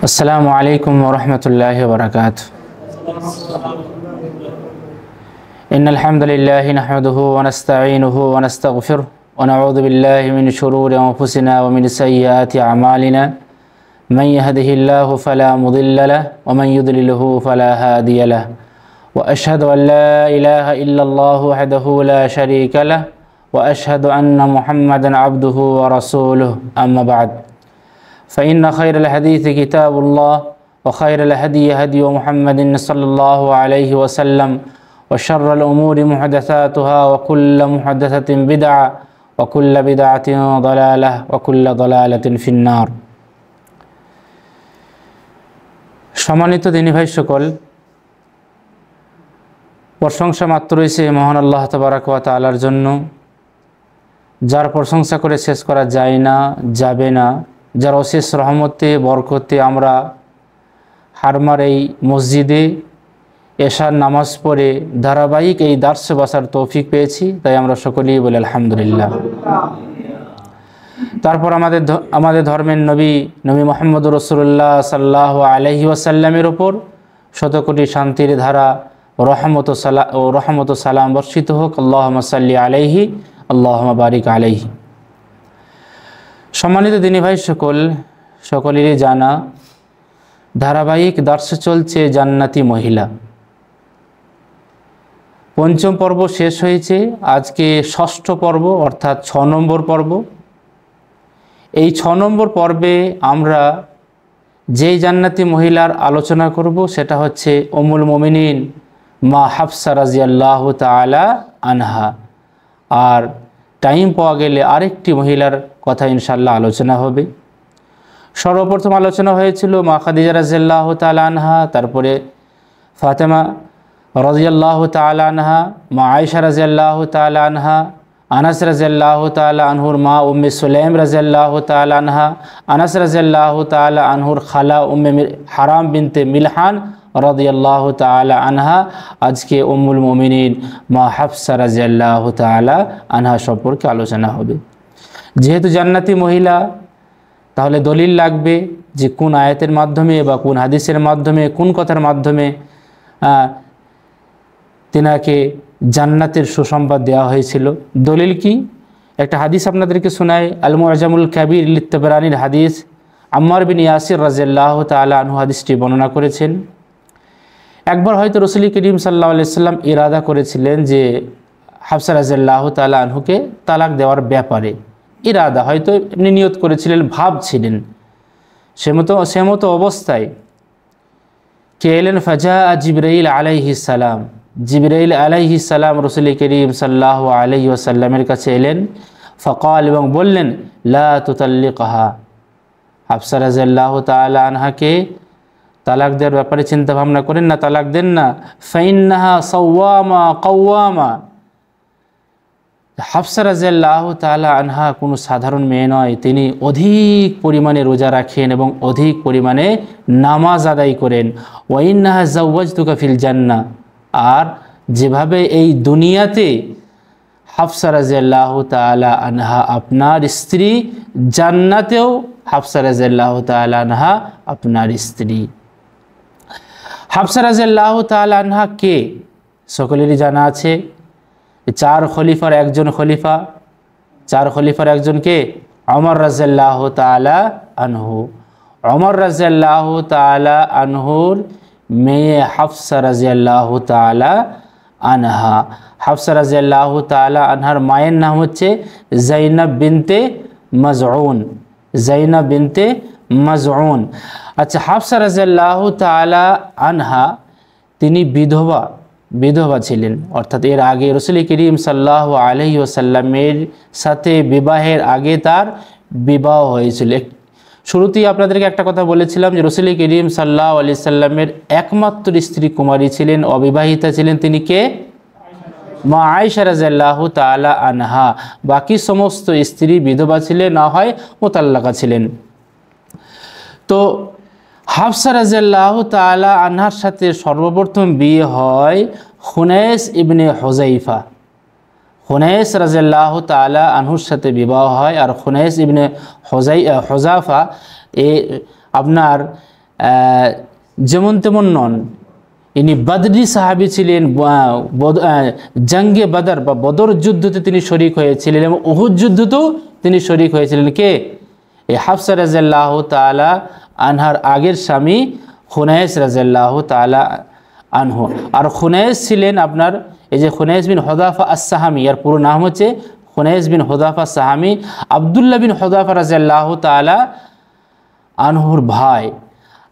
আসসালামু আলাইকুম ওয়া রাহমাতুল্লাহি ওয়া বারাকাতুহু। ইন্নাল হামদুলিল্লাহি নাহমাদুহু ওয়া নাস্তাঈনুহু ওয়া নাস্তাগফিরুহু ওয়া নাউযু বিল্লাহি মিন শুরুরি আনফুসিনা ওয়া মিন সাইয়্যাতি আমালিনা। মান ইয়াহদিহিল্লাহু ফালা মুদিল্লা লাহু ওয়া মান ইউদ্লিলহু ফালা হাদিয়া লাহু। ওয়া আশহাদু আন লা ইলাহা ইল্লাল্লাহু ওয়াহদাহু লা শারীকা লাহু ওয়া আশহাদু আন্না মুহাম্মাদান আবদুহু ওয়া রাসূলুহু। আম্মা বা'দ। فإن خير الحديث كتاب الله وخير الهدي هدي محمد صلى الله عليه وسلم وشر الأمور محدثاتها وكل محدثة بدعة وكل بدعة ضلالة وكل ضلالة في النار। সম্মানিত দিনী ভাই সকল, প্রশংসা মাত্র রয়েছে মহান আল্লাহ তাবারক ওয়া তাআলার জন্য, যার প্রশংসা করে শেষ করা যায় না, যাবে না, যার অশেষ রহমতে বরকতে আমরা হারমার এই মসজিদে এশার নামাজ পড়ে ধারাবাহিক এই দার্সে বসার তৌফিক পেয়েছি, তাই আমরা সকলেই বলি আলহামদুলিল্লাহ। তারপর আমাদের ধর্মের নবী মুহাম্মদুর রাসূলুল্লাহ সাল্লাল্লাহু আলাইহি ওয়াসাল্লামের ওপর শতকোটি শান্তির ধারা রহমত ও সালাম বর্ষিত হোক। আল্লাহুম্মা সাল্লি আলাইহি আল্লাহুম্মা বারিক আলাইহি। সম্মানিত দিনী ভাই সকলেরই জানা ধারাবাহিক দার্স চলছে জান্নাতি মহিলা। পঞ্চম পর্ব শেষ হয়েছে, আজকে ষষ্ঠ পর্ব অর্থাৎ 6 নম্বর পর্ব। এই 6 নম্বর পর্বে আমরা যেই জান্নাতি মহিলার আলোচনা করব সেটা হচ্ছে উম্মুল মুমিনিন মা হাফসা রাদিয়াল্লাহু তাআলা আনহা। আর টাইম পাওয়া গেলে আরেকটি মহিলার কথা ইনশাআল্লাহ আলোচনা হবে। সর্বপ্রথম আলোচনা হয়েছিল মা খাদিজা রাদিয়াল্লাহু তাআলা আনহা, তারপরে ফাতেমা রাদিয়াল্লাহু তাআলা আনহা, মা আয়েশা রাদিয়াল্লাহু তাআলা আনহা, আনাস রাদিয়াল্লাহু তাআলা আনহুর মা উম্মে সুলাইম রাদিয়াল্লাহু তাআলা আনহা, আনাস রাদিয়াল্লাহু তাআলা আনহুর খালা উম্মে হারাম বিনতে মিলহান রাদিয়াল্লাহু তাআলা আনহা। আজকে উম্মুল মুমিনিন মা হাফসা রাদিয়াল্লাহু তাআলা আনহা সম্পর্কে আলোচনা হবে। যেহেতু জান্নাতি মহিলা, তাহলে দলিল লাগবে যে কোন আয়াতের মাধ্যমে বা কোন হাদিসের মাধ্যমে, কোন কথার মাধ্যমে তিনাকে জান্নাতের সুসংবাদ দেওয়া হয়েছিল। দলিল কি? একটা হাদিস আপনাদেরকে শোনাই। আল মুআজামুল কাবীর লিত-তাবরানির হাদিস। আম্মার বিন ইয়াসির রাদিয়াল্লাহু তাআলা আনহু হাদিসটি বর্ণনা করেছেন। একবার হয়তো রাসূল করিম সাল্লাল্লাহু আলাইহি সাল্লাম ইরাদা করেছিলেন যে হাফসা রাদিয়াল্লাহু তাআলা আনহুকে তালাক দেওয়ার ব্যাপারে। ইরাদা হয়তো এমনি নিয়ত করেছিলেন, ভাবছিলেন। সে মতো অবস্থায় কে এলেন? ফাজা জিবরাইল আলাইহিস সালাম। জিবরাইল আলাইহিস সালাম রাসূল করিম সাল্লাল্লাহু আলাইহি ওয়াসাল্লামের কাছে এলেন। ফাকাল, এবং বললেন, লা তুতাল্লিকহা, হাফসা রাদিয়াল্লাহু তাআলা আনহাকে তালাক দেওয়ার ব্যাপারে চিন্তা ভাবনা করেন না, তালাক দেন না। ফাইন্নাহা সাওয়ামা কাওয়ামা। হাফসা রাদিয়াল্লাহু তাআলা আনহা কোনো সাধারণ মেয়ে নয়, তিনি অধিক পরিমাণে রোজা রাখেন এবং অধিক পরিমাণে নামাজ আদায় করেন। ওয়া ইন্নাহা যাওয়াজতুকা ফিল জান্নাহ। আর যেভাবে এই দুনিয়াতে হাফসা রাদিয়াল্লাহু তাআলা আনহা আপনার স্ত্রী, জান্নাতেও হাফসা রাদিয়াল্লাহু তাআলা আনহা আপনার স্ত্রী। হাফসা রাদিয়াল্লাহু তাআলা আনহা কে? সকলেরই জানা আছে, 4 খলিফার একজন খলিফা। 4 খলিফার একজন কে? ওমর রাদিয়াল্লাহু তাআলা আনহু। ওমর রাদিয়াল্লাহু তাআলা আনহুর মেয়ে হাফসা রাদিয়াল্লাহু তাআলা আনহা। হাফসা রাদিয়াল্লাহু তাআলা আনহার মায়ের নাম হচ্ছে যায়নাব বিনতে মাজউন। যায়নাব বিনতে মাজউন। আচ্ছা, হাফসা রাদিয়াল্লাহু তাআলা আনহা তিনি বিধবা ছিলেন, অর্থাৎ এর আগে রাসূল করিম সাল্লাল্লাহু আলাইহি ওয়াসাল্লামের সাথে বিবাহের আগে তার বিবাহ হয়েছিল। শুরুতেই আপনাদেরকে একটা কথা বলেছিলাম যে রাসূল করিম সাল্লাল্লাহু আলাইহি সাল্লামের একমাত্র স্ত্রী কুমারী ছিলেন, অবিবাহিতা ছিলেন, তিনি কে? মা আয়েশা রাদিয়াল্লাহু তাআলা আনহা। বাকি সমস্ত স্ত্রী বিধবা ছিলেন, না হয় মুতাল্লাকা ছিলেন। তো হাফসা রাদিয়াল্লাহু তাআলা আনহার সাথে সর্বপ্রথম বিয়ে হয় খুনাইস ইবনে হুযাইফা। খুনাইস রাদিয়াল্লাহু তাআলা আনহুর সাথে বিবাহ হয়। আর খুনাইস ইবনে হুযাফা আপনার যেমন তেমন নন, ইনি বদরি সাহাবী ছিলেন। জঙ্গে বদর বা বদর যুদ্ধতে তিনি শরিক হয়েছিলেন এবং উহুদ যুদ্ধতেও তিনি শরিক হয়েছিলেন। কে? এই হাফসা রাদিয়াল্লাহু তাআলা আনহার আগের স্বামী খুনাইস রাদিয়াল্লাহু তাআলা আনহু। আর খুনাইস ছিলেন আপনার এই যে খুনাইস বিন হুযাফা আস-সাহামী, এর পুরো নাম হচ্ছে খুনাইস বিন হুযাফা আস-সাহামী, আব্দুল্লাহ বিন হুযাফা রাদিয়াল্লাহু তাআলা আনহুর ভাই।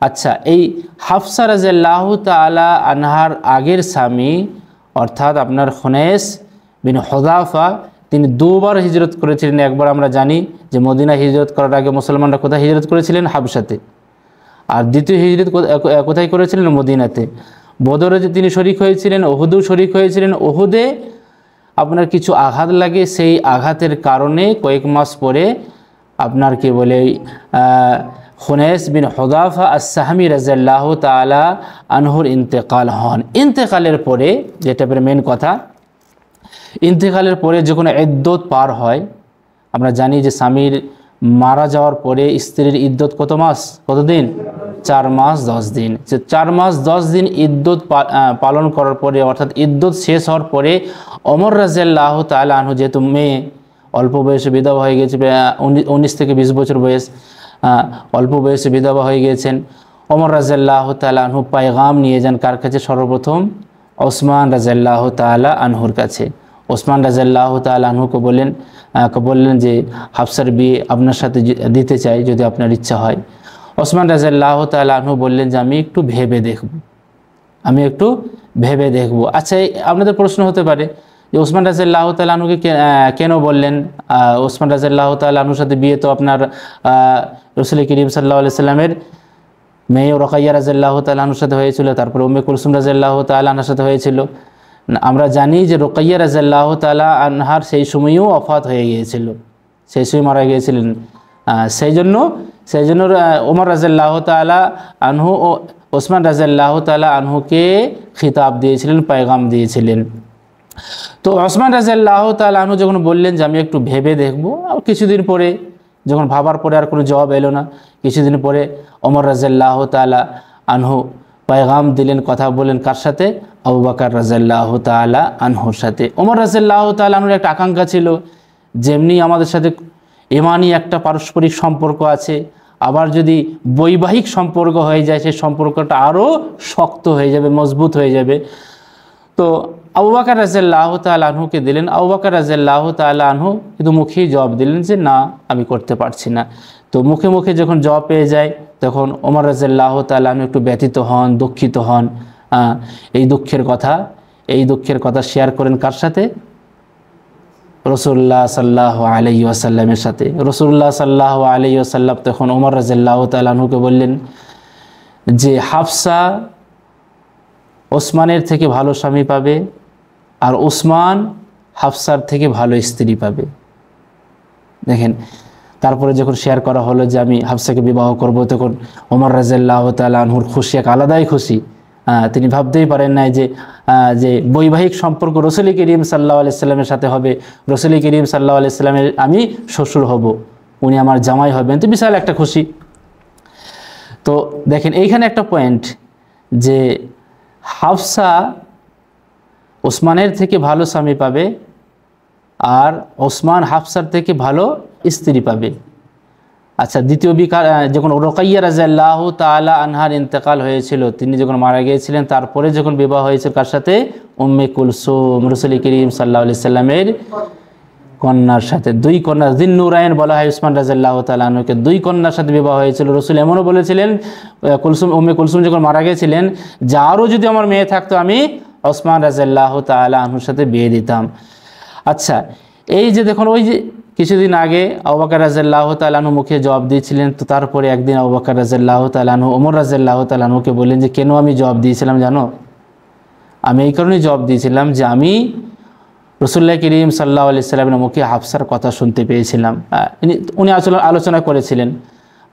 আচ্ছা, এই হাফসা রাদিয়াল্লাহু তাআলা আনহার আগের স্বামী অর্থাৎ আপনার খুনাইস বিন হুযাফা, তিনি দুবার হিজরত করেছিলেন। একবার আমরা জানি যে মদিনা হিজরত করার আগে মুসলমানরা কোথায় হিজরত করেছিলেন? হাবশাতে। আর দ্বিতীয় হিজরত কোথায় করেছিলেন? মদিনাতে। বদরে যে তিনি শরিক হয়েছিলেন, উহুদেও শরিক হয়েছিলেন। উহুদে আপনার কিছু আঘাত লাগে, সেই আঘাতের কারণে কয়েক মাস পরে আপনার কি বলে খুনাইস বিন হুযাফা আস-সাহামী রাদিয়াল্লাহু তাআলা আনহুর ইন্তেকাল হন। ইন্তেকালের পরে, যেটা মেন কথা, ইন্তেকালের পরে যখন ইদ্দত পার হয়, আমরা জানি যে স্বামীর মারা যাওয়ার পরে স্ত্রীর ইদ্দত কত মাস, কতদিন? 4 মাস 10 দিন। যে 4 মাস 10 দিন ইদ্দত পালন করার পরে অর্থাৎ ইদ্দত শেষ হওয়ার পরে ওমর রাদিয়াল্লাহু তাআলা আনহু, যেহেতু মেয়ে অল্প বয়সে বিধবা হয়ে গেছে, 19 থেকে 20 বছর বয়স, অল্প বয়সে বিধবা হয়ে গিয়েছেন, ওমর রাদিয়াল্লাহু তাআলা আনহু পায়গাম নিয়ে যান কার কাছে? সর্বপ্রথম ওসমান রাদিয়াল্লাহু তাআলা আনহুর কাছে। ওসমান রাদিয়াল্লাহু তাআলা আনহুকে বললেন যে হাফসার বিয়ে আপনার সাথে দিতে চাই, যদি আপনার ইচ্ছা হয়। ওসমান রাদিয়াল্লাহু তাআলা আনহু বললেন যে আমি একটু ভেবে দেখব। আচ্ছা, আপনাদের প্রশ্ন হতে পারে যে ওসমান রাদিয়াল্লাহু তাআলা আনহুকে কেন বললেন? ওসমান রাদিয়াল্লাহু তাআলা আনহুর সাথে বিয়ে তো আপনার রাসূল করিম সাল্লাল্লাহু আলাইহি সাল্লামের মেয়ে রুকাইয়া রাদিয়াল্লাহু তাআলা আনহার সাথে হয়েছিল, তারপরে উম্মে কুলসুম রাদিয়াল্লাহু তাআলা আনহার সাথে হয়েছিল। আমরা জানি যে রুকাইয়া রাদিয়াল্লাহু তাআলা আনহার সেই সময়ও ওফাত হয়ে গিয়েছিল, সেই সময় মারা গিয়েছিলেন। সেই জন্য ওমর রাদিয়াল্লাহু তাআলা আনহু ও ওসমান রাদিয়াল্লাহু তাআলা আনহুকে খিতাব দিয়েছিলেন, পায়গাম দিয়েছিলেন। তো ওসমান রাদিয়াল্লাহু তাআলা আনহু যখন বললেন যে আমি একটু ভেবে দেখব, কিছুদিন পরে যখন ভাবার পরে আর কোনো জবাব এলো না, কিছুদিন পরে ওমর রাদিয়াল্লাহু তাআলা আনহু পায়গাম দিলেন, কথা বলেন কার সাথে? আবু বকর রাদিয়াল্লাহু তাআলা আনহুর সাথে। ওমর রাদিয়াল্লাহু তাআলা আনহুর একটা আকাঙ্ক্ষা ছিল, যেমনি আমাদের সাথে ইমানি একটা পারস্পরিক সম্পর্ক আছে, আবার যদি বৈবাহিক সম্পর্ক হয়ে যায় সেই সম্পর্কটা আরও শক্ত হয়ে যাবে, মজবুত হয়ে যাবে। তো আবু বকর রাদিয়াল্লাহু তাআলা আনহুকে দিলেন। আবু বকর রাদিয়াল্লাহু তাআলা আনহু কিন্তু মুখেই জবাব দিলেন যে না, আমি করতে পারছি না। তো মুখে মুখে যখন জবাব পেয়ে যায় তখন ওমর রাদিয়াল্লাহু তাআলা আনহু একটু ব্যথিত হন, দুঃখিত হন। এই দুঃখের কথা শেয়ার করেন কার সাথে? রাসূলুল্লাহ সাল্লাল্লাহু আলাইহি ওয়াসাল্লামের সাথে। রাসূলুল্লাহ সাল্লাল্লাহু আলাইহি ওয়াসাল্লাম তখন ওমর রাদিয়াল্লাহু তাআলা আনহুকে বললেন যে হাফসা ওসমানের থেকে ভালো স্বামী পাবে, আর ওসমান হাফসার থেকে ভালো স্ত্রী পাবে। দেখেন, তারপরে যখন শেয়ার করা হলো যে আমি হাফসাকে বিবাহ করব, তখন ওমর রাদিয়াল্লাহু তাআলা আনহুর খুশি এক আলাদাই খুশি। তিনি ভাবতেই পারেন নাই যে বৈবাহিক সম্পর্ক রাসূল করিম সাল্লাল্লাহু আলাইহি সাল্লামের সাথে হবে, রাসূল করিম সাল্লাল্লাহু আলাইহি সাল্লামের আমি শ্বশুর হব, উনি আমার জামাই হবেন। তো বিশাল একটা খুশি। তো দেখেন এইখানে একটা পয়েন্ট যে হাফসা ওসমানের থেকে ভালো স্বামী পাবে, আর ওসমান হাফসার থেকে ভালো স্ত্রী পাবে। আচ্ছা, দ্বিতীয় যখন রুকাইয়া রাদিয়াল্লাহু তাআলা আনহার ইন্তেকাল হয়েছিল, তিনি যখন মারা গিয়েছিলেন, তারপরে যখন বিবাহ হয়েছিল কার সাথে? উম্মে কুলসুম, রাসূল করিম সাল্লাল্লাহু আলাইহি সাল্লামের কন্যার সাথে। 2 কন্যা, যিন্নুরাইন বলা হয় ওসমান রাদিয়াল্লাহু তাআলা আনহুকে। 2 কন্যার সাথে বিবাহ হয়েছিল। রাসূল এমনও বলেছিলেন, উম্মে কুলসুম যখন মারা গিয়েছিলেন, যে আরও যদি আমার মেয়ে থাকতো আমি ওসমান রাদিয়াল্লাহু তাআলা আনহুর সাথে বিয়ে দিতাম। আচ্ছা, এই যে দেখুন, ওই যে কিছুদিন আগে আবু বকর রাদিয়াল্লাহু তাআলা আনহু মুখে জবাব দিয়েছিলেন, তো তারপরে একদিন আবু বকর রাদিয়াল্লাহু তাআলা আনহু ওমর রাদিয়াল্লাহু তাআলা আনহুকে বললেন যে কেন আমি জবাব দিয়েছিলাম জানো? আমি এই কারণেই জবাব দিয়েছিলাম যে আমি রাসূলুল্লাহ করিম সাল্লাল্লাহু আলাইহি সাল্লামের মুখে হাফসার কথা শুনতে পেয়েছিলাম। উনি আলোচনা করেছিলেন।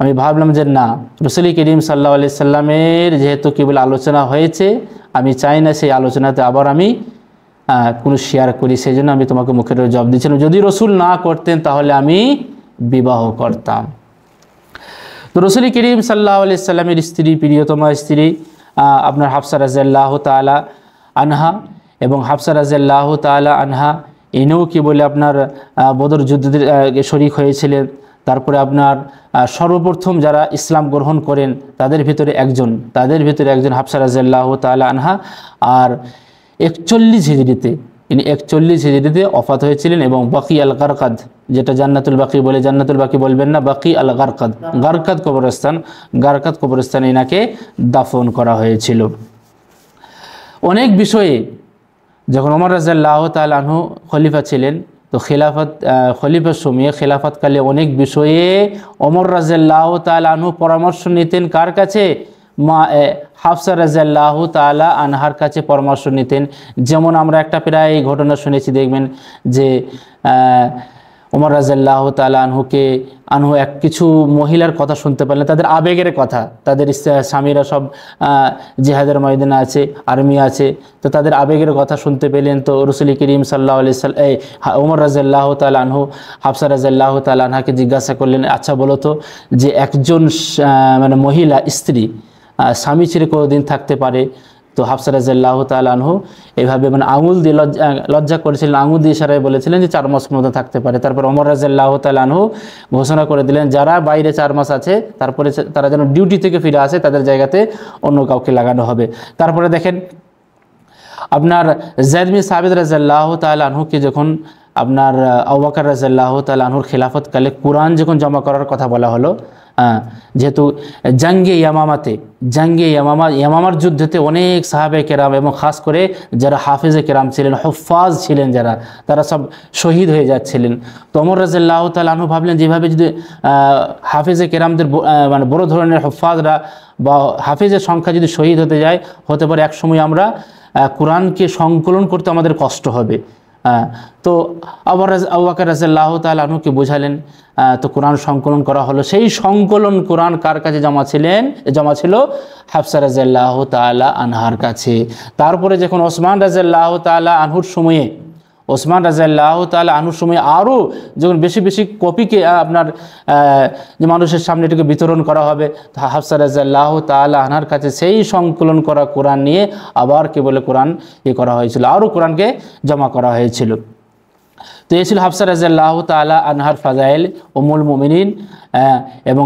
আমি ভাবলাম যে না, রাসূল করিম সাল্লাল্লাহু আলাইহি সাল্লামের যেহেতু কেবল আলোচনা হয়েছে, আমি চাই না সেই আলোচনাতে আবার আমি কোনো শেয়ার করি, সেই জন্য আমি তোমাকে মুখের জবাব দিয়েছিলাম। যদি রাসূল না করতেন তাহলে আমি বিবাহ করতাম। তো রাসূল করিম সাল্লাল্লাহু আলাইহি সাল্লামের স্ত্রী, প্রিয়তমা স্ত্রী আপনার হাফসা রাদিয়াল্লাহু তাআলা আনহা, এবং হাফসা রাদিয়াল্লাহু তাআলা আনহা ইনিও কি বলে আপনার বদর যুদ্ধে শরীক হয়েছিলেন। তারপরে আপনার সর্বপ্রথম যারা ইসলাম গ্রহণ করেন তাদের ভিতরে একজন হাফসা রাদিয়াল্লাহু তাআলা আনহা। আর 41 হিজরিতে ইনি 41 হিজরিতে ওফাত হয়েছিলেন, এবং বাকি আল গারকাদ, যেটা জান্নাতুল বাকি বলে, জান্নাতুল বাকি বলবেন না, বাকি আল গারকাদ কবরস্থানে এনাকে দাফন করা হয়েছিল। অনেক বিষয়ে যখন ওমর রাদিয়াল্লাহু তাআলা আনহু খলিফা ছিলেন, তো খলিফার সময়ে খেলাফতকালে অনেক বিষয়ে ওমর রাদিয়াল্লাহু তাআলা আনহু পরামর্শ নিতেন কার কাছে? হাফসা রাদিয়াল্লাহু তাআলা আনহার কাছে পরামর্শ নিতেন। যেমন আমরা একটা প্রায় ঘটনা শুনেছি, দেখবেন যে ওমর রাদিয়াল্লাহু তাআলা আনহু কিছু মহিলার কথা শুনতে পারলেন, তাদের আবেগের কথা, তাদের স্বামীরা সব জিহাদের ময়দানে আছে, আর্মি আছে, তো তাদের আবেগের কথা শুনতে পেলেন। তো রাসূল করিম সাল্লাল্লাহু আলাইহি ওয়াসাল্লাম ওমর রাদিয়াল্লাহু তাআলা আনহু হাফসা রাদিয়াল্লাহু তাআলা আনহাকে জিজ্ঞাসা করলেন, আচ্ছা বলো তো, যে একজন মানে মহিলা স্ত্রী স্বামী ছেড়ে কতদিন থাকতে পারে? তো হাফসা রাদিয়াল্লাহু তাআলা আনহু এভাবে মানে আঙুল দিয়ে লজ্জা করেছিলেন, আঙুল দিয়ে ইশারায় বলেছিলেন যে 4 মাস মতো থাকতে পারে। তারপর ওমর রাদিয়াল্লাহু তাআলা আনহু ঘোষণা করে দিলেন, যারা বাইরে 4 মাস আছে তারপরে তারা যেন ডিউটি থেকে ফিরে আসে, তাদের জায়গাতে অন্য কাউকে লাগানো হবে। তারপরে দেখেন আপনার যায়েদ বিন সাবিত রাদিয়াল্লাহু তাআলা আনহুকে যখন আপনার আবু বকর রাদিয়াল্লাহু তাআলা আনহুর খেলাফতকালে কোরআন যখন জমা করার কথা বলা হলো, যেহেতু ইয়ামামার যুদ্ধেতে অনেক সাহাবায়ে কেরাম এবং খাস করে যারা হাফেজে কেরাম ছিলেন, হুফাজ ছিলেন যারা, তারা সব শহীদ হয়ে যাচ্ছিলেন। তো ওমর রাদিয়াল্লাহু তাআলা আনহু ভাবলেন, যেভাবে যদি হাফেজে কেরামদের মানে বড় ধরনের হুফাজরা বা হাফেজের সংখ্যা যদি শহীদ হতে পারে এক সময় আমরা কোরআনকে সংকলন করতে আমাদের কষ্ট হবে। তো আবু বকর রাদিয়াল্লাহু তাআলা আনহুকে বোঝালেন, তো কোরআন সংকলন করা হলো। সেই সংকলন কোরআন কার কাছে জমা ছিল? হাফসা রাদিয়াল্লাহু তাআলা আনহার কাছে। তারপরে যখন ওসমান রাদিয়াল্লাহু তাআলা আনহুর সময়ে আরও যখন বেশি বেশি কপিকে আপনার যে মানুষের সামনে এটাকে বিতরণ করা হবে, হাফসা রাদিয়াল্লাহু তাআলা আনহার কাছে সেই সংকলন করা কোরআন নিয়ে আবার কেবল কোরআন করা হয়েছিল, আরও কোরআনকে জমা করা হয়েছিল। তো এই ছিল হাফসা রাদিয়াল্লাহু তাআলা আনহার ফাজাইল, উম্মুল মুমিনিন এবং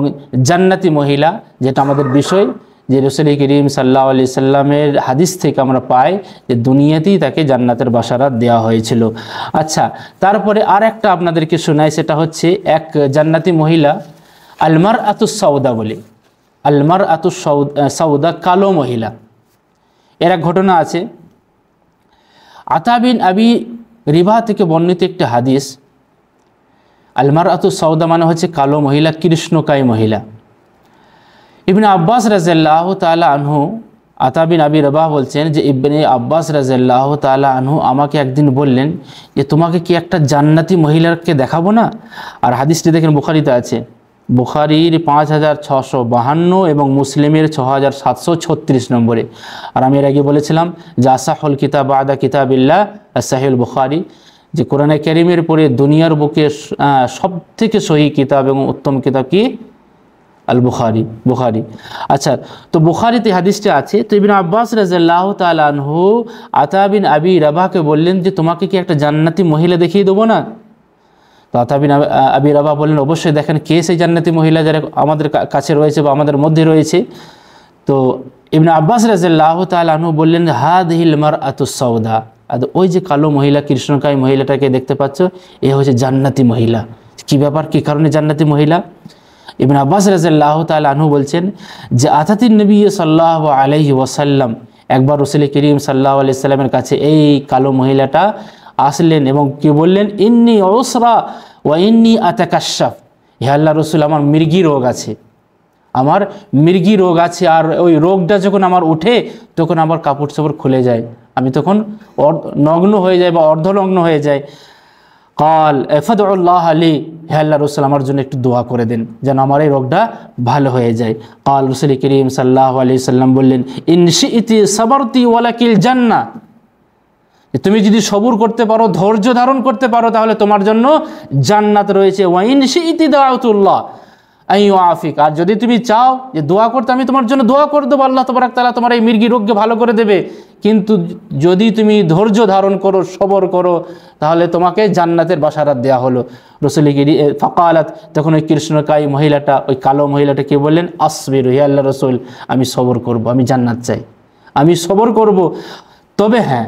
জান্নাতি মহিলা, যেটা আমাদের বিষয়, যে রাসূল করিম সাল্লাল্লাহু আলাইহি সাল্লামের হাদিস থেকে আমরা পাই যে দুনিয়াতেই তাকে জান্নাতের বাশারাত দেওয়া হয়েছিল। আচ্ছা, তারপরে আর একটা আপনাদেরকে শোনাই, সেটা হচ্ছে এক জান্নাতি মহিলা আল মারআতুস সাউদা বলে, আল মারআতুস সাউদা, কালো মহিলা। এর এক ঘটনা আছে। আতা বিন আবি রিবা থেকে বর্ণিত একটি হাদিস, আল মারআতুস সাউদা মানে হচ্ছে কালো মহিলা, কৃষ্ণকায় মহিলা। ইবনে আব্বাস রাদিয়াল্লাহু তাআলা আনহু, আতা বিন আবি রবাহ বলছেন যে ইবনে আব্বাস রাদিয়াল্লাহু তাআলা আনহু আমাকে একদিন বললেন যে তোমাকে কি একটা জান্নাতি মহিলাকে দেখাবো না? আর হাদিসটি দেখেন বুখারীতে আছে, বুখারীর 5652 এবং মুসলিমের 6736 নম্বরে। আর আমি এর আগে বলেছিলাম যে আসাহুল কিতাব বাদা কিতাবিল্লাহ সাহিহুল বুখারী, যে কোরআনে কারীমের পরে দুনিয়ার বুকে সবথেকে সহি কিতাব এবং উত্তম কিতাব কি? আল বুখারী। আচ্ছা, তো বুখারীতে হাদিসটা আছে। তো ইবনে আব্বাস রাদিয়াল্লাহু তাআলা আনহু আতা বিন আবি রাবাহকে বললেন যে তোমাকে কি একটা জান্নাতি মহিলা দেখিয়ে দেবো না? তো আতা বিন আবি রাবাহ বললেন, অবশ্যই দেখেন কে সেই জান্নাতি মহিলা যারা আমাদের কাছে রয়েছে বা আমাদের মধ্যে রয়েছে। তো ইবনে আব্বাস রাদিয়াল্লাহু তাআলা আনহু বললেন, হাদিহিল মারআতুস সাউদা, ওই যে কালো মহিলা, কৃষ্ণকায় মহিলাটাকে দেখতে পাচ্ছ, এ হচ্ছে জান্নাতি মহিলা। কি ব্যাপার, কি কারণে জান্নাতি মহিলা? ইবনে আব্বাস রাদিয়াল্লাহু তাআলা আনহু বলছেন যে আতাতিন নবী সাল্লাল্লাহু আলাইহি ওয়াসাল্লাম, একবার রাসূল করিম সাল্লাল্লাহু আলাইহি সাল্লামের কাছে এই কালো মহিলাটা আসলেন এবং কি বললেন, ইন্নী উসরা ওয়া ইন্নী আতাকাশাফ, হে আল্লাহর রাসূল, আমার মির্গি রোগ আছে, আর ওই রোগটা যখন আমার উঠে তখন আমার কাপড় চোপড় খুলে যায়, আমি তখন নগ্ন হয়ে যাই বা অর্ধনগ্ন হয়ে যায়। কাল ফাদউল্লাহ আলী, হে আল্লাহর রাসূল, আমার জন্য একটু দোয়া করে দেন যেন আমার এই রোগটা ভালো হয়ে যায়। কাল রাসূল করিম সাল্লাল্লাহু আলাইহি সাল্লাম বললেন, ইন শিইতি সাবারতি ওয়ালাকিল জান্নাহ, তুমি যদি সবুর করতে পারো, ধৈর্য ধারণ করতে পারো, তাহলে তোমার জন্য জান্নাত রয়েছে। ওয়া ইন শিইতি দাউতুল্লাহ, আফিক, আর যদি তুমি চাও যে দোয়া করতে, আমি তোমার জন্য দোয়া করে দেবো, আল্লাহ তাবারক তাআলা তোমার এই মির্গি রোগকে ভালো করে দেবে। কিন্তু যদি তুমি ধৈর্য ধারণ করো, সবর করো, তাহলে তোমাকে জান্নাতের বাশারাত দেওয়া হলো। রাসূল ফাকালাত, তখন ওই কৃষ্ণকায়ী মহিলাটা, ওই কালো মহিলাটা কি বললেন? আসবিরু, হে আল্লাহ রাসূল, আমি সবর করব, আমি জান্নাত চাই, আমি সবর করব। তবে হ্যাঁ,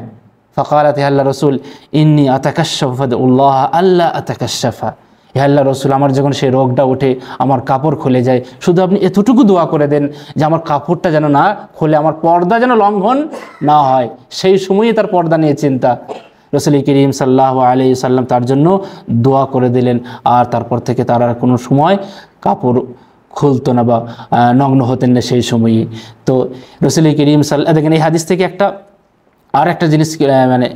ফাকালাত, হে আল্লাহ রাসূল, ইন্নী আতাকাশাফু ফাদউল্লাহ আল্লা আতাকাশাফা, হে আল্লাহ রাসূল, আমার যখন সেই রোগটা ওঠে, আমার কাপড় খুলে যায়, শুধু আপনি এতটুকু দোয়া করে দেন যে আমার কাপড়টা যেন না খুলে, আমার পর্দা যেন লঙ্ঘন না হয়। সেই সময়ই তার পর্দা নিয়ে চিন্তা। রাসূল করিম সাল্লাল্লাহু আলাইহি সাল্লাম তার জন্য দোয়া করে দিলেন, আর তারপর থেকে তার আর কোনো সময় কাপড় খুলতো না বা নগ্ন হতেন না সেই সময়ই। তো রাসূল করিম দেখেন এই হাদিস থেকে আর একটা জিনিস মানে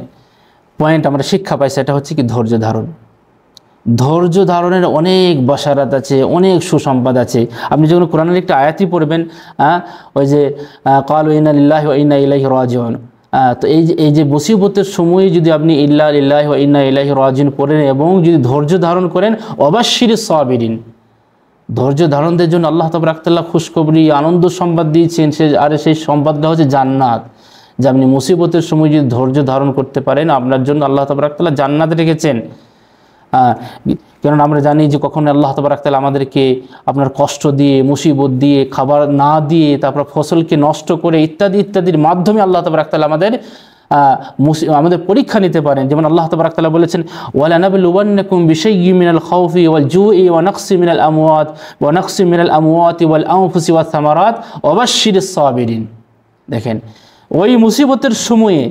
পয়েন্ট আমরা শিক্ষা পাই, সেটা হচ্ছে কি ধৈর্য ধারণ। ধৈর্য ধারণের অনেক বাশারাত আছে, অনেক সুসংবাদ আছে। আপনি যখন কোরআনের একটা আয়াতই পড়বেন, ওই যে ক্বালু ইন্না লিল্লাহি ওয়া ইন্না ইলাইহি রাজিউন, তো এই যে মুসিবতের সময়ে যদি আপনি ইল্লা লিল্লাহি ওয়া ইন্না ইলাইহি রাজিউন পড়েন এবং যদি ধৈর্য ধারণ করেন, অবাশশিরিস সাবিরিন, ধৈর্য ধারণদের জন্য আল্লাহ তাবারক তাআলা খুশখবরি, আনন্দ সংবাদ দিয়েছেন। সেই সংবাদটা হচ্ছে জান্নাত। যে আপনি মুসিবতের সময় যদি ধৈর্য ধারণ করতে পারেন, আপনার জন্য আল্লাহ তাবারক তাআলা জান্নাত রেখেছেন। কারণ আমরা জানি যে কখন আল্লাহ তাবারক তাআলা আমাদেরকে আপনার কষ্ট দিয়ে, মুসিবত দিয়ে, খাবার না দিয়ে, তারপর ফসলকে নষ্ট করে ইত্যাদি ইত্যাদির মাধ্যমে আল্লাহ তাবারক তাআলা আমাদের পরীক্ষা নিতে পারেন। যেমন আল্লাহ তাবারক তাআলা বলেছেন, ওয়ালা নাবলুওয়ান্নাকুম বিশাইয়্যিম মিনাল খাউফি ওয়াল জুই ওয়া নাকসি মিনাল আমওয়াতি ওয়াল আনফুসি ওয়াস সামারাত ওয়া বাশশিরিস সাবিরিন। দেখেন, ওই মুসিবতের সময়ে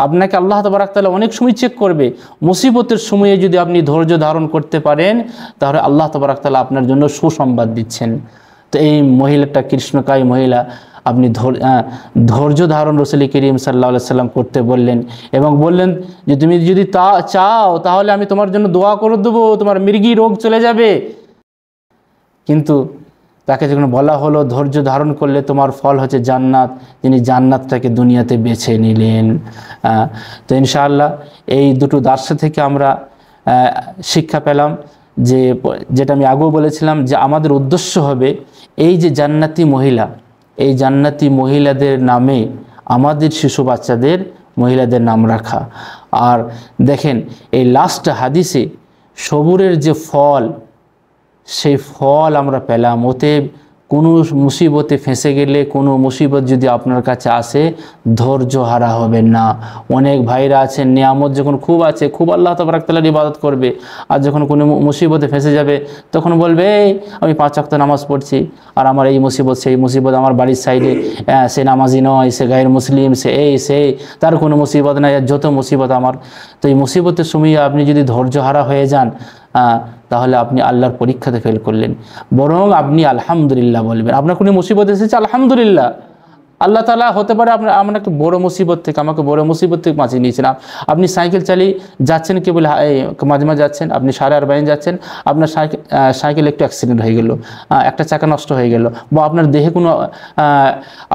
আপনাকে আল্লাহ তাবারক তাআলা অনেক সময় চেক করবে। মুসিবতের সময়ে যদি আপনি ধৈর্য ধারণ করতে পারেন, তাহলে আল্লাহ তাবারক তাআলা আপনার জন্য সুসংবাদ দিচ্ছেন। তো এই মহিলাটা, কৃষ্ণকায়ী মহিলা, আপনি ধৈর্য ধারণ রাসূল করিম সাল্লাল্লাহু আলাইহি সাল্লাম করতে বললেন এবং বললেন যে তুমি যদি চাও তাহলে আমি তোমার জন্য দোয়া করে দেবো, তোমার মৃগী রোগ চলে যাবে। কিন্তু তাকে যখন বলা হলো ধৈর্য ধারণ করলে তোমার ফল হচ্ছে জান্নাত, তিনি জান্নাতটাকে দুনিয়াতে বেছে নিলেন। তো ইনশাআল্লাহ এই দুটো দার্স থেকে আমরা শিক্ষা পেলাম যে, যেটা আমি আগেও বলেছিলাম, যে আমাদের উদ্দেশ্য হবে এই যে জান্নাতি মহিলা, এই জান্নাতি মহিলাদের নামে আমাদের শিশু বাচ্চাদের মহিলাদের নাম রাখা। আর দেখেন এই লাস্ট হাদিসে সবুরের যে ফল, সেই ফল আমরা পেলাম। অতএব কোনো মুসিবতে ফেঁসে গেলে, কোনো মুসিবত যদি আপনার কাছে আসে, ধৈর্য হারা হবেন না। অনেক ভাইরা আছেন, নিয়ামত যখন খুব আছে, খুব আল্লাহ তাবারক তাআলার ইবাদত করবে, আর যখন কোনো মুসিবতে ফেঁসে যাবে তখন বলবে আমি 5 ওয়াক্ত নামাজ পড়ছি, আর আমার এই মুসিবত সেই মুসিবত, আমার বাড়ির সাইডে সে নামাজি নয়, সে গায়ের মুসলিম, সে সেই তার কোনো মুসিবত নাই, আর যত মুসিবত আমার। তো এই মুসিবতের সময় আপনি যদি ধৈর্য হারা হয়ে যান, তাহলে আপনি আল্লাহর পরীক্ষাতে ফেল করলেন। বরং আপনি আলহামদুলিল্লাহ বলবেন। আপনার কোনো মুসিবত এসেছে, আলহামদুলিল্লাহ, আল্লাহ তাআলা হতে পারে আমার একটা বড় মুসিবত থেকে, আমাকে বড় মুসিবত থেকে বাঁচিয়ে নিয়েছেন। আপনি সাইকেল চালিয়ে যাচ্ছেন, কেবল মাঝে মাঝে যাচ্ছেন, আপনি 48 যাচ্ছেন, আপনার সাইকেল একটু অ্যাক্সিডেন্ট হয়ে গেল, একটা চাকা নষ্ট হয়ে গেল, বা আপনার দেহে কোনো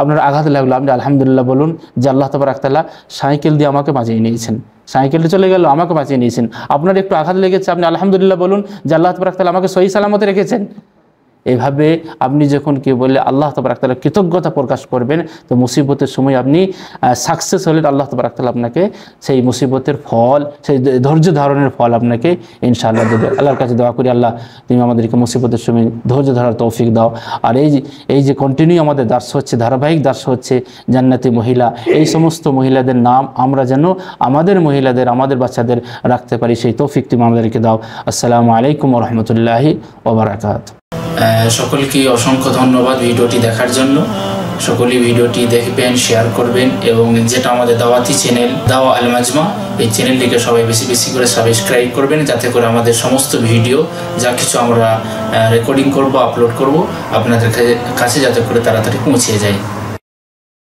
আপনার আঘাত লাগলো, আপনি আলহামদুলিল্লাহ বলুন যে আল্লাহ তাবারক তাআলা সাইকেল দিয়ে আমাকে বাঁচিয়ে নিয়েছেন, সাইকেলটা চলে গেল, আমাকে বাঁচিয়ে নিয়েছেন। আপনার একটু আঘাত লেগেছে, আপনি আলহামদুলিল্লাহ বলুন যে আল্লাহ তাবারক তাআলা আমাকে সহি সালামতে রেখেছেন। এইভাবে আপনি যখন কি বলে আল্লাহ তাবারক তাআলা কৃতজ্ঞতা প্রকাশ করবেন, তো মুসিবতের সময় আপনি সাকসেস হলে আল্লাহ তাবারক তাআলা আপনাকে সেই মুসিবতের ফল, সেই ধৈর্য ধারণের ফল আপনাকে ইনশাআল্লাহ দেবে। আল্লাহর কাছে দোয়া করি, আল্লাহ তুমি আমাদেরকে মুসিবতের সময় ধৈর্য ধরার তৌফিক দাও। আর এই যে কন্টিনিউ আমাদের দার্স হচ্ছে, ধারাবাহিক দার্স হচ্ছে জান্নাতি মহিলা, এই সমস্ত মহিলাদের নাম আমরা যেন আমাদের মহিলাদের, আমাদের বাচ্চাদের রাখতে পারি, সেই তৌফিক তুমি আমাদেরকে দাও। আসসালামু আলাইকুম ওয়া রাহমাতুল্লাহি ওয়া বারাকাতুহু। সকলকে অসংখ্য ধন্যবাদ ভিডিওটি দেখার জন্য। সকলেই ভিডিওটি দেখবেন, শেয়ার করবেন, এবং যেটা আমাদের দাওয়াতি চ্যানেল দাওয়া আল মাজমা, এই চ্যানেলটিকে সবাই বেশি বেশি করে সাবস্ক্রাইব করবেন, যাতে করে আমাদের সমস্ত ভিডিও যা কিছু আমরা রেকর্ডিং করব, আপলোড করব, আপনাদের কাছে যাতে করে তাড়াতাড়ি পৌঁছে যায়।